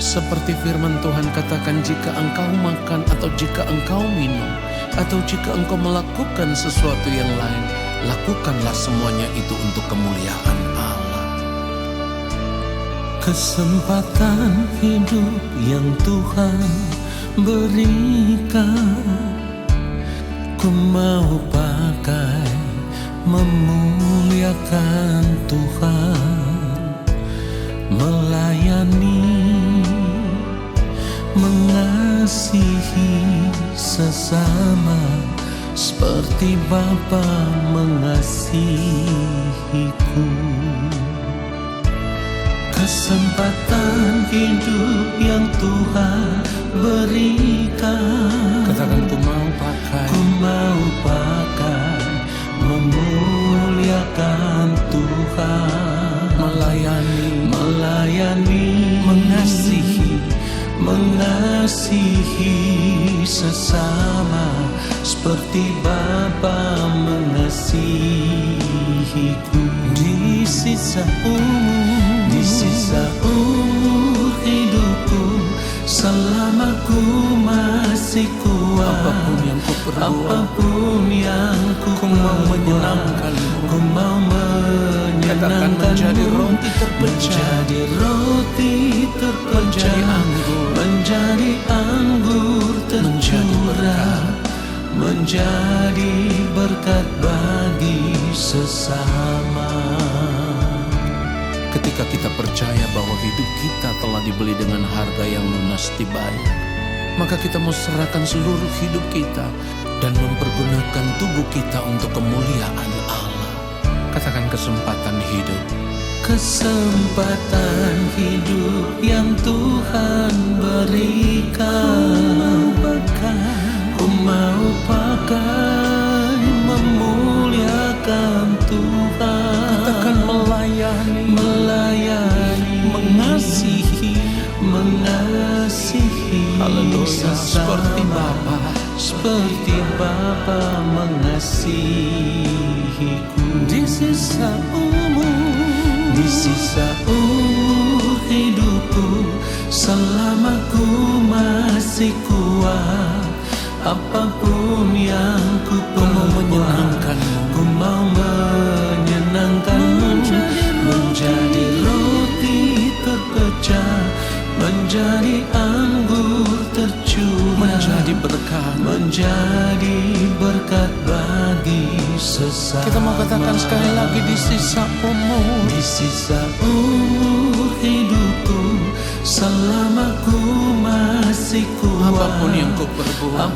Seperti firman Tuhan katakan, jika engkau makan atau jika engkau minum, atau jika engkau melakukan sesuatu yang lain, lakukanlah semuanya itu untuk kemuliaan Allah. Kesempatan hidup yang Tuhan berikan, ku mau pakai memuliakan Tuhan, melayani, mengasihi sesama seperti Bapa mengasihiku. Kesempatan hidup yang Tuhan berikan, Katakan, ku mau pakai memuliakan Tuhan, melayani, mengasihi sesama seperti Bapa mengasihiku. Di sisa umur hidupku, selama ku masih kuat, apapun yang ku perbuat, apapun yang ku mau menyenangkan-Mu. Ku mau Katakan, menjadi roti terpecah, menjadi anggur tercurah, menjadi berkat bagi sesama. Ketika kita percaya bahwa hidup kita telah dibeli dengan harga yang lunas dibayar, maka kita mau serahkan seluruh hidup kita dan mempergunakan tubuh kita untuk kemuliaan Allah. Katakan, kesempatan hidup. Kesempatan hidup yang Tuhan berikan, ku mau pakai memuliakan Tuhan. Katakan, melayani, mengasihi. Haleluya. Seperti Bapa mengasihiku. Di sisa umur hidupku, selama ku masih kuat, apapun yang ku perbuat, ku mau menyenangkan-Mu, menjadi roti terpecah, menjadi anggur tercurah, menjadi berkat bagi sesama. Kita mau katakan sekali lagi, di sisa umur hidupku, selama ku masih kuat, apapun yang ku perbuat,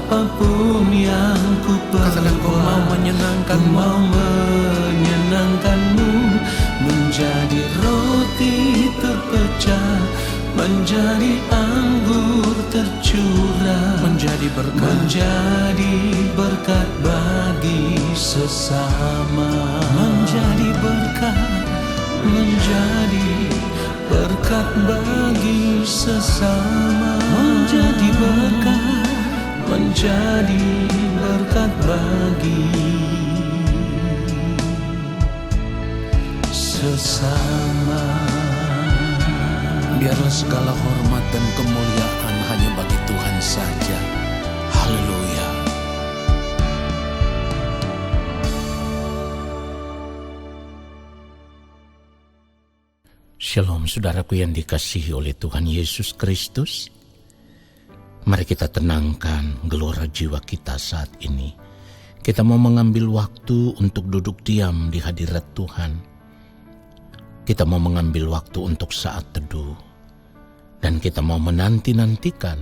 katakan, ku mau menyenangkan-Mu, menjadi roti terpecah, menjadi anggur tercurah, menjadi berkat bagi sesama, menjadi berkat bagi sesama, menjadi berkat bagi sesama. Biarlah segala hormat dan kemuliaan hanya bagi Tuhan saja. Haleluya. Shalom saudaraku yang dikasihi oleh Tuhan Yesus Kristus. Mari kita tenangkan gelora jiwa kita saat ini. Kita mau mengambil waktu untuk duduk diam di hadirat Tuhan. Kita mau mengambil waktu untuk saat teduh. Dan kita mau menanti-nantikan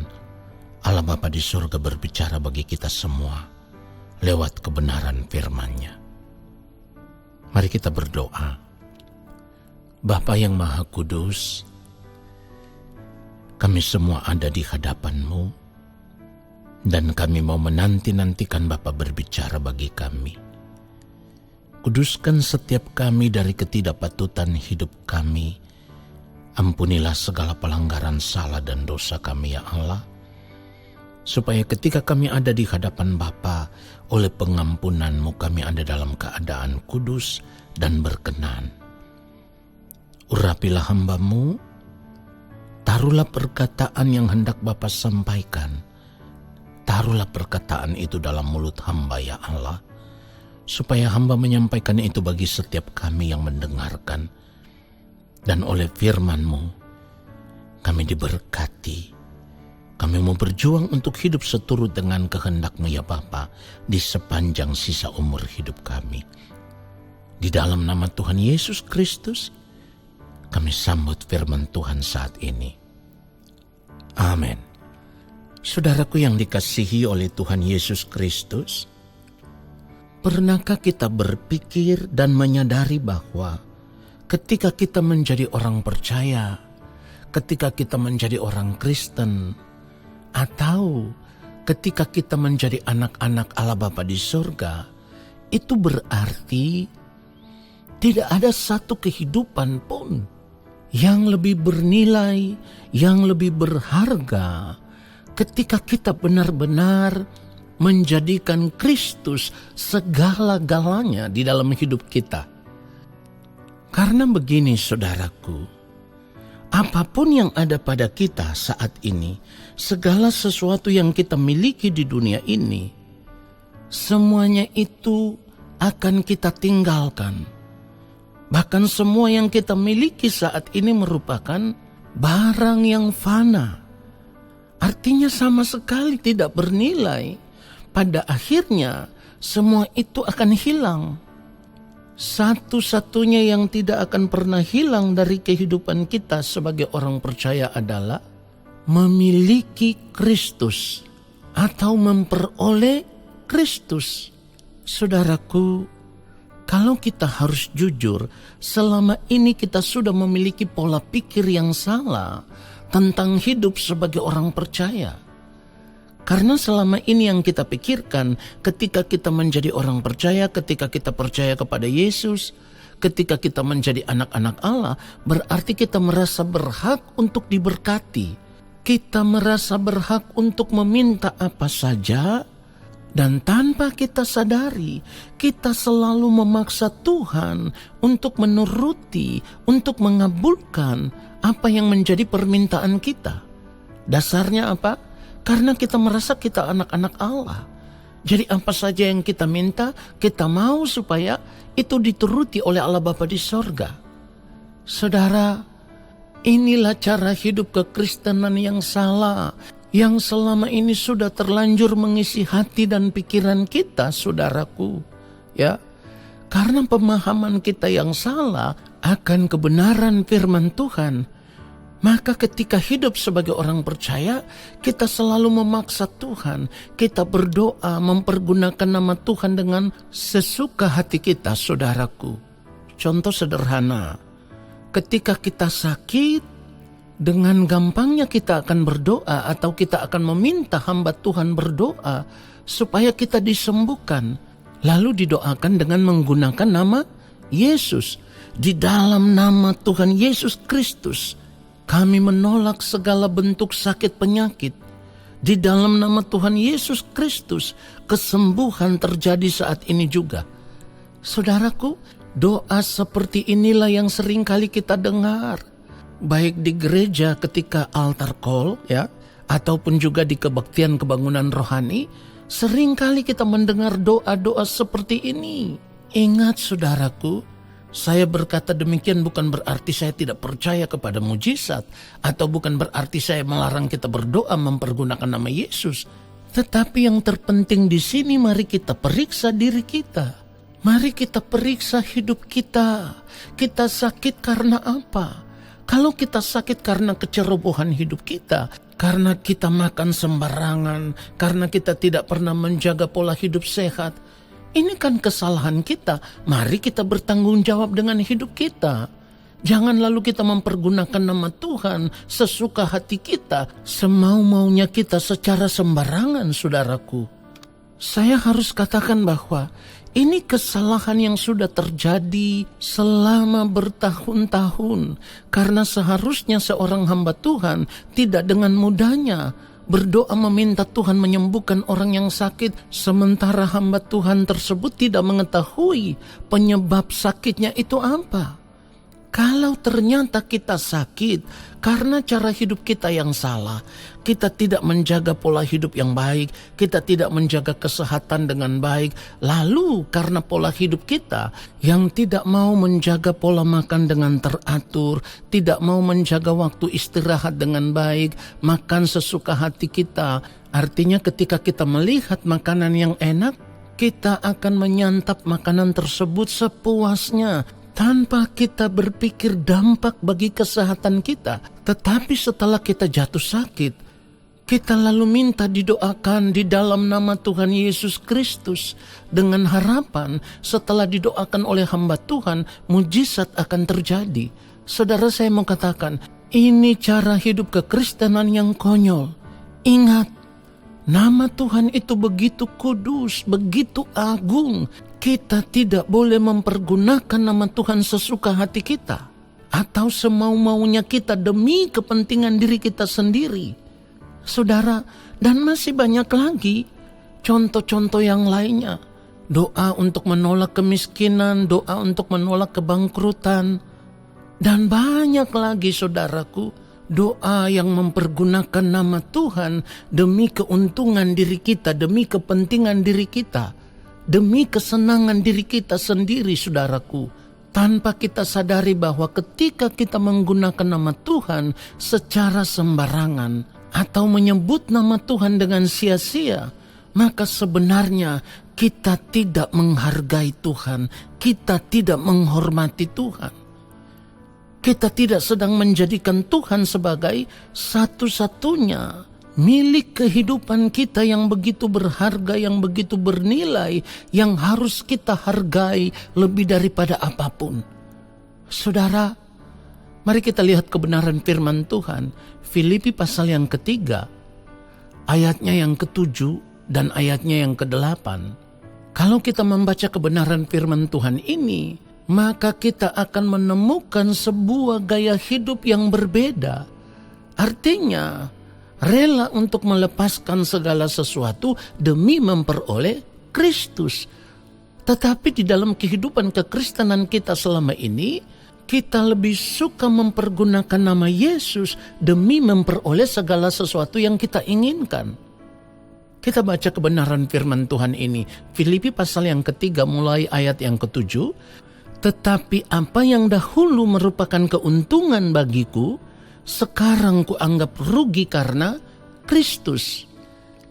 Allah Bapa di surga berbicara bagi kita semua lewat kebenaran firman-Nya. Mari kita berdoa. Bapa yang Maha Kudus, kami semua ada di hadapan-Mu, dan kami mau menanti-nantikan Bapa berbicara bagi kami. Kuduskan setiap kami dari ketidakpatutan hidup kami. Ampunilah segala pelanggaran salah dan dosa kami ya Allah, supaya ketika kami ada di hadapan Bapa, oleh pengampunan-Mu kami ada dalam keadaan kudus dan berkenan. Urapilah hamba-Mu, taruh taruhlah perkataan yang hendak Bapa sampaikan. Taruhlah perkataan itu dalam mulut hamba ya Allah, supaya hamba menyampaikan itu bagi setiap kami yang mendengarkan. Dan oleh firman-Mu, kami diberkati. Kami mau berjuang untuk hidup seturut dengan kehendak-Mu ya Bapa di sepanjang sisa umur hidup kami. Di dalam nama Tuhan Yesus Kristus, kami sambut firman Tuhan saat ini. Amin. Saudaraku yang dikasihi oleh Tuhan Yesus Kristus, pernahkah kita berpikir dan menyadari bahwa ketika kita menjadi orang percaya, ketika kita menjadi orang Kristen, atau ketika kita menjadi anak-anak Allah Bapa di surga, itu berarti tidak ada satu kehidupan pun yang lebih bernilai, yang lebih berharga ketika kita benar-benar menjadikan Kristus segala-galanya di dalam hidup kita. Karena begini saudaraku, apapun yang ada pada kita saat ini, segala sesuatu yang kita miliki di dunia ini, semuanya itu akan kita tinggalkan. Bahkan semua yang kita miliki saat ini merupakan barang yang fana. Artinya sama sekali tidak bernilai. Pada akhirnya semua itu akan hilang. Satu-satunya yang tidak akan pernah hilang dari kehidupan kita sebagai orang percaya adalah memiliki Kristus atau memperoleh Kristus. Saudaraku, kalau kita harus jujur, selama ini kita sudah memiliki pola pikir yang salah tentang hidup sebagai orang percaya. Karena selama ini yang kita pikirkan ketika kita menjadi orang percaya, ketika kita percaya kepada Yesus, ketika kita menjadi anak-anak Allah, berarti kita merasa berhak untuk diberkati. Kita merasa berhak untuk meminta apa saja, dan tanpa kita sadari, kita selalu memaksa Tuhan untuk menuruti, untuk mengabulkan apa yang menjadi permintaan kita. Dasarnya apa? Karena kita merasa kita anak-anak Allah. Jadi apa saja yang kita minta, kita mau supaya itu dituruti oleh Allah Bapa di sorga. Saudara, inilah cara hidup kekristenan yang salah, yang selama ini sudah terlanjur mengisi hati dan pikiran kita, saudaraku. Ya, karena pemahaman kita yang salah akan kebenaran firman Tuhan, maka ketika hidup sebagai orang percaya, kita selalu memaksa Tuhan. Kita berdoa mempergunakan nama Tuhan dengan sesuka hati kita, saudaraku. Contoh sederhana, ketika kita sakit, dengan gampangnya kita akan berdoa atau kita akan meminta hamba Tuhan berdoa supaya kita disembuhkan. Lalu didoakan dengan menggunakan nama Yesus. Di dalam nama Tuhan Yesus Kristus, kami menolak segala bentuk sakit penyakit. Di dalam nama Tuhan Yesus Kristus, kesembuhan terjadi saat ini juga. Saudaraku, doa seperti inilah yang sering kali kita dengar. Baik di gereja ketika altar call, ya, ataupun juga di kebaktian kebangunan rohani, sering kali kita mendengar doa-doa seperti ini. Ingat saudaraku, saya berkata demikian bukan berarti saya tidak percaya kepada mujizat, atau bukan berarti saya melarang kita berdoa mempergunakan nama Yesus. Tetapi yang terpenting di sini, mari kita periksa diri kita. Mari kita periksa hidup kita. Kita sakit karena apa? Kalau kita sakit karena kecerobohan hidup kita, karena kita makan sembarangan, karena kita tidak pernah menjaga pola hidup sehat, ini kan kesalahan kita. Mari kita bertanggung jawab dengan hidup kita. Jangan lalu kita mempergunakan nama Tuhan sesuka hati kita, semau-maunya kita secara sembarangan, saudaraku. Saya harus katakan bahwa ini kesalahan yang sudah terjadi selama bertahun-tahun. Karena seharusnya seorang hamba Tuhan tidak dengan mudahnya berdoa meminta Tuhan menyembuhkan orang yang sakit, sementara hamba Tuhan tersebut tidak mengetahui penyebab sakitnya itu apa. Kalau ternyata kita sakit karena cara hidup kita yang salah, kita tidak menjaga pola hidup yang baik, kita tidak menjaga kesehatan dengan baik, lalu karena pola hidup kita yang tidak mau menjaga pola makan dengan teratur, tidak mau menjaga waktu istirahat dengan baik, makan sesuka hati kita, artinya ketika kita melihat makanan yang enak, kita akan menyantap makanan tersebut sepuasnya, tanpa kita berpikir dampak bagi kesehatan kita. Tetapi setelah kita jatuh sakit, kita lalu minta didoakan di dalam nama Tuhan Yesus Kristus, dengan harapan setelah didoakan oleh hamba Tuhan, mujizat akan terjadi. Saudara, saya mau katakan, ini cara hidup kekristenan yang konyol. Ingat, nama Tuhan itu begitu kudus, begitu agung. Kita tidak boleh mempergunakan nama Tuhan sesuka hati kita atau semau-maunya kita demi kepentingan diri kita sendiri. Saudara, dan masih banyak lagi contoh-contoh yang lainnya. Doa untuk menolak kemiskinan, doa untuk menolak kebangkrutan, dan banyak lagi saudaraku, doa yang mempergunakan nama Tuhan demi keuntungan diri kita, demi kepentingan diri kita, demi kesenangan diri kita sendiri, saudaraku, tanpa kita sadari bahwa ketika kita menggunakan nama Tuhan secara sembarangan atau menyebut nama Tuhan dengan sia-sia, maka sebenarnya kita tidak menghargai Tuhan, kita tidak menghormati Tuhan. Kita tidak sedang menjadikan Tuhan sebagai satu-satunya milik kehidupan kita yang begitu berharga, yang begitu bernilai, yang harus kita hargai lebih daripada apapun. Saudara, mari kita lihat kebenaran firman Tuhan. Filipi pasal yang ketiga, ayatnya yang ke-7 dan ayatnya yang ke-8. Kalau kita membaca kebenaran firman Tuhan ini, maka kita akan menemukan sebuah gaya hidup yang berbeda. Artinya, rela untuk melepaskan segala sesuatu demi memperoleh Kristus. Tetapi di dalam kehidupan kekristenan kita selama ini, kita lebih suka mempergunakan nama Yesus demi memperoleh segala sesuatu yang kita inginkan. Kita baca kebenaran firman Tuhan ini. Filipi pasal yang ketiga mulai ayat yang ke-7. Tetapi apa yang dahulu merupakan keuntungan bagiku, sekarang kuanggap rugi karena Kristus.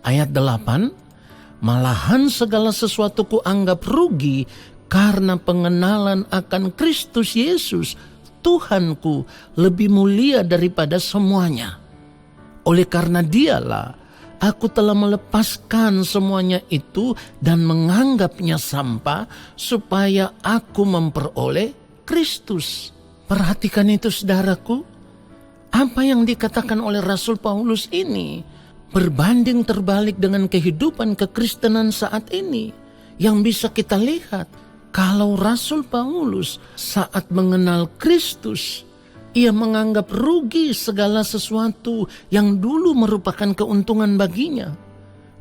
Ayat 8, malahan segala sesuatu kuanggap rugi karena pengenalan akan Kristus Yesus, Tuhanku, lebih mulia daripada semuanya. Oleh karena dialah aku telah melepaskan semuanya itu dan menganggapnya sampah supaya aku memperoleh Kristus. Perhatikan itu saudaraku. Apa yang dikatakan oleh Rasul Paulus ini berbanding terbalik dengan kehidupan kekristenan saat ini. Yang bisa kita lihat, kalau Rasul Paulus saat mengenal Kristus, ia menganggap rugi segala sesuatu yang dulu merupakan keuntungan baginya.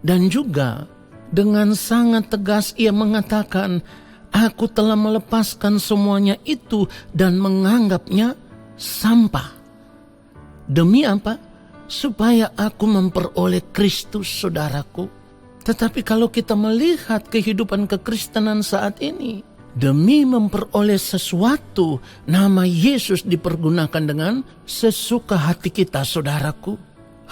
Dan juga dengan sangat tegas ia mengatakan, aku telah melepaskan semuanya itu dan menganggapnya sampah. Demi apa? Supaya aku memperoleh Kristus, saudaraku. Tetapi kalau kita melihat kehidupan kekristenan saat ini, demi memperoleh sesuatu, nama Yesus dipergunakan dengan sesuka hati kita, saudaraku.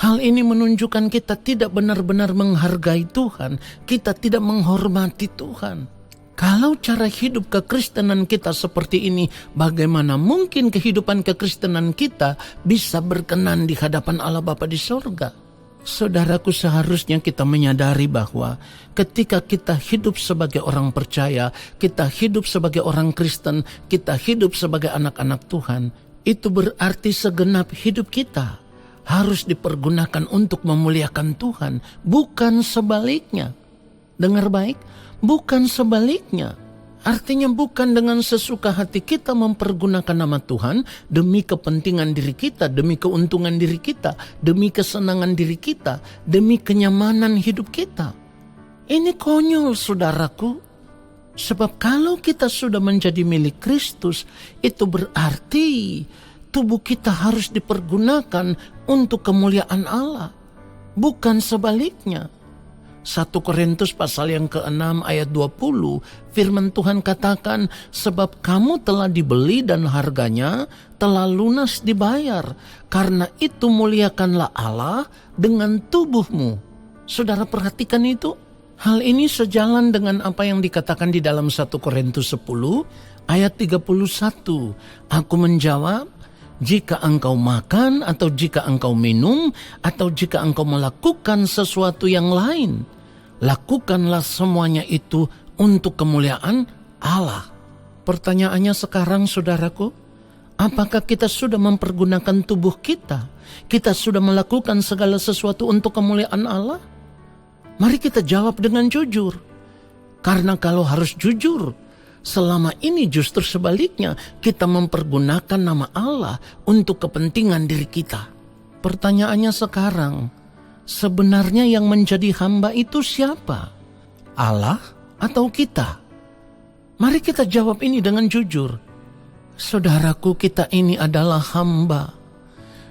Hal ini menunjukkan kita tidak benar-benar menghargai Tuhan, kita tidak menghormati Tuhan. Kalau cara hidup kekristenan kita seperti ini, bagaimana mungkin kehidupan kekristenan kita bisa berkenan di hadapan Allah Bapa di sorga? Saudaraku, seharusnya kita menyadari bahwa ketika kita hidup sebagai orang percaya, kita hidup sebagai orang Kristen, kita hidup sebagai anak-anak Tuhan, itu berarti segenap hidup kita harus dipergunakan untuk memuliakan Tuhan, bukan sebaliknya. Dengar baik, bukan sebaliknya. Artinya bukan dengan sesuka hati kita mempergunakan nama Tuhan demi kepentingan diri kita, demi keuntungan diri kita, demi kesenangan diri kita, demi kenyamanan hidup kita. Ini konyol, saudaraku. Sebab kalau kita sudah menjadi milik Kristus, itu berarti tubuh kita harus dipergunakan untuk kemuliaan Allah, bukan sebaliknya. 1 Korintus pasal yang ke-6 ayat 20, firman Tuhan katakan, sebab kamu telah dibeli dan harganya telah lunas dibayar, karena itu muliakanlah Allah dengan tubuhmu. Saudara perhatikan itu. Hal ini sejalan dengan apa yang dikatakan di dalam 1 Korintus 10 ayat 31. Aku menjawab, jika engkau makan atau jika engkau minum atau jika engkau melakukan sesuatu yang lain, lakukanlah semuanya itu untuk kemuliaan Allah. Pertanyaannya sekarang, saudaraku, apakah kita sudah mempergunakan tubuh kita? Kita sudah melakukan segala sesuatu untuk kemuliaan Allah? Mari kita jawab dengan jujur. Karena kalau harus jujur, selama ini justru sebaliknya kita mempergunakan nama Allah untuk kepentingan diri kita. Pertanyaannya sekarang, sebenarnya yang menjadi hamba itu siapa? Allah atau kita? Mari kita jawab ini dengan jujur. Saudaraku, kita ini adalah hamba.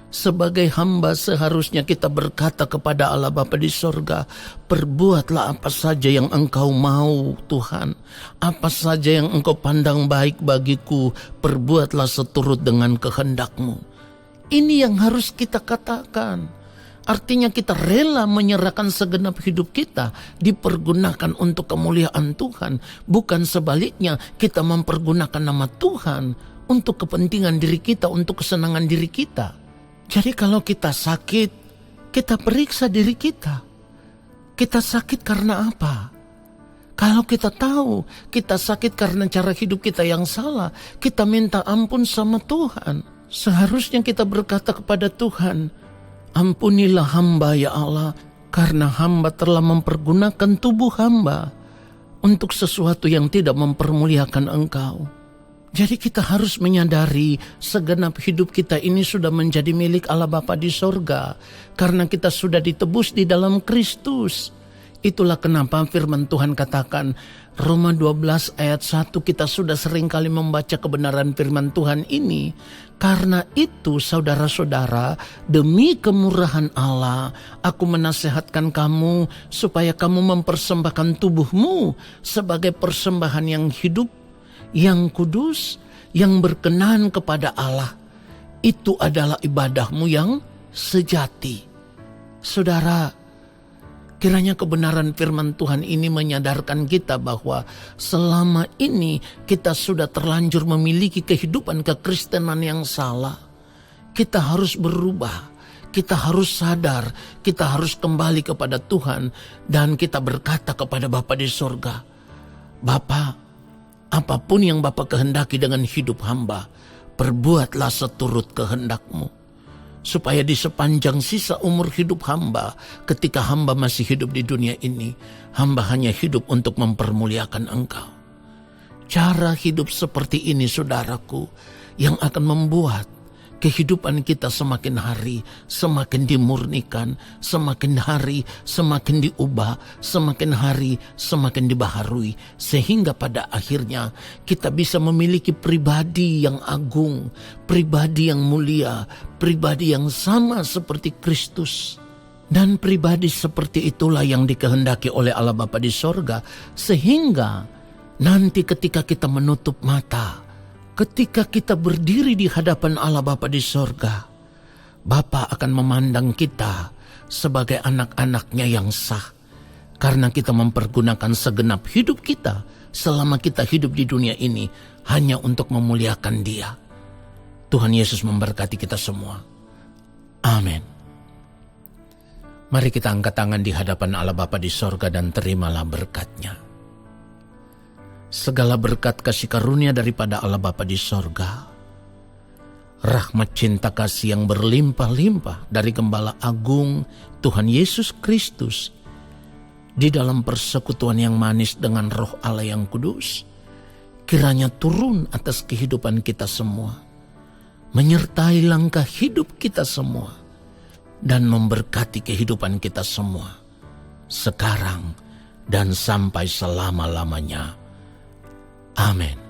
Sebagai hamba seharusnya kita berkata kepada Allah Bapa di sorga, perbuatlah apa saja yang engkau mau Tuhan. Apa saja yang engkau pandang baik bagiku, perbuatlah seturut dengan kehendak-Mu. Ini yang harus kita katakan. Artinya kita rela menyerahkan segenap hidup kita, dipergunakan untuk kemuliaan Tuhan. Bukan sebaliknya kita mempergunakan nama Tuhan untuk kepentingan diri kita, untuk kesenangan diri kita. Jadi kalau kita sakit, kita periksa diri kita. Kita sakit karena apa? Kalau kita tahu kita sakit karena cara hidup kita yang salah, kita minta ampun sama Tuhan. Seharusnya kita berkata kepada Tuhan, ampunilah hamba ya Allah, karena hamba telah mempergunakan tubuh hamba untuk sesuatu yang tidak mempermuliakan Engkau. Jadi kita harus menyadari segenap hidup kita ini sudah menjadi milik Allah Bapa di sorga. Karena kita sudah ditebus di dalam Kristus. Itulah kenapa firman Tuhan katakan, Roma 12 ayat 1, kita sudah sering kali membaca kebenaran firman Tuhan ini. Karena itu saudara-saudara, demi kemurahan Allah, aku menasehatkan kamu supaya kamu mempersembahkan tubuhmu sebagai persembahan yang hidup, yang kudus, yang berkenan kepada Allah. Itu adalah ibadahmu yang sejati. Saudara, kiranya kebenaran firman Tuhan ini menyadarkan kita bahwa selama ini kita sudah terlanjur memiliki kehidupan kekristenan yang salah. Kita harus berubah. Kita harus sadar. Kita harus kembali kepada Tuhan. Dan kita berkata kepada Bapa di sorga, Bapa, apapun yang Bapa kehendaki dengan hidup hamba, perbuatlah seturut kehendak-Mu. Supaya di sepanjang sisa umur hidup hamba, ketika hamba masih hidup di dunia ini, hamba hanya hidup untuk mempermuliakan Engkau. Cara hidup seperti ini, saudaraku, yang akan membuat kehidupan kita semakin hari semakin dimurnikan, semakin hari semakin diubah, semakin hari semakin dibaharui, sehingga pada akhirnya kita bisa memiliki pribadi yang agung, pribadi yang mulia, pribadi yang sama seperti Kristus. Dan pribadi seperti itulah yang dikehendaki oleh Allah Bapa di sorga, sehingga nanti ketika kita menutup mata, ketika kita berdiri di hadapan Allah Bapa di sorga, Bapa akan memandang kita sebagai anak-anaknya yang sah. Karena kita mempergunakan segenap hidup kita selama kita hidup di dunia ini hanya untuk memuliakan Dia. Tuhan Yesus memberkati kita semua. Amin. Mari kita angkat tangan di hadapan Allah Bapa di sorga dan terimalah berkat-Nya. Segala berkat kasih karunia daripada Allah Bapa di sorga, rahmat cinta kasih yang berlimpah-limpah dari Gembala Agung Tuhan Yesus Kristus, di dalam persekutuan yang manis dengan Roh Allah yang kudus, kiranya turun atas kehidupan kita semua, menyertai langkah hidup kita semua, dan memberkati kehidupan kita semua, sekarang dan sampai selama-lamanya. Amin.